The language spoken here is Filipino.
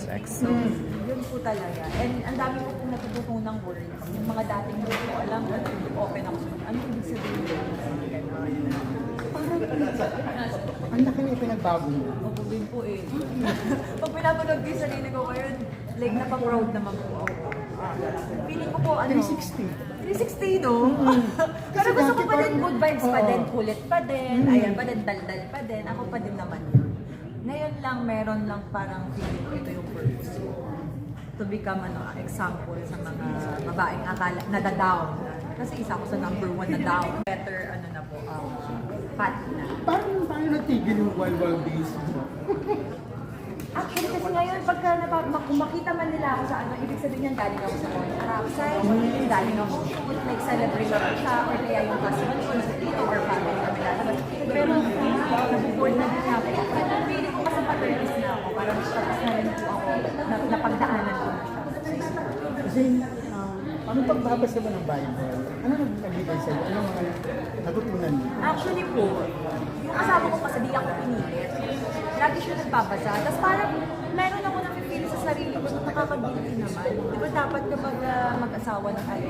ex. So, Yun po talaga. And ang dami ko pong natututunang words. Yung mga dating hindi ko alam, open ako. Ano ibig sabihin yun? Ang laki na pinagbago mo. Opo din po eh. Pag pinapanood ko yung sarili ko ngayon, like napang-proud naman po ako. Feeling ko po ano... 360, no? Pero gusto ko pa din good vibes pa din, kulit pa din, ayan pa din, daldal pa din. Ako pa din naman yun. Ngayon lang, meron lang parang feeling ko ito yung purpose ko. To become example sa mga babaeng akala nada-down. Kasi isa ko sa number 1 na down. Better na po, fat na. Paano natigil yung wild days mo? Actually, kasi ngayon, pagka kung makita man nila ako sa ibig sabihin niyan, galing ako sa contract side, galing ako shoot, like celebrate ako siya, or kaya yung husband ko, dito, or family kami lalabas. Pero, nabuboard na din ako. Feeling ko kasi paternist na ako, parang tapos na rin po ako, napagdaanan ko na siya. Kasi, ano pagbabasa mo ng Bible? Ano nagbibigay sa'yo? Ano mga natutunan mo? Actually po, yung kasama ko kasi di ako pinilit. Lagi siya nagbabasa. Tapos parang meron ako na feel sa sarili ko na nakakagilty naman. Di ba dapat kapag mag-asawa na tayo,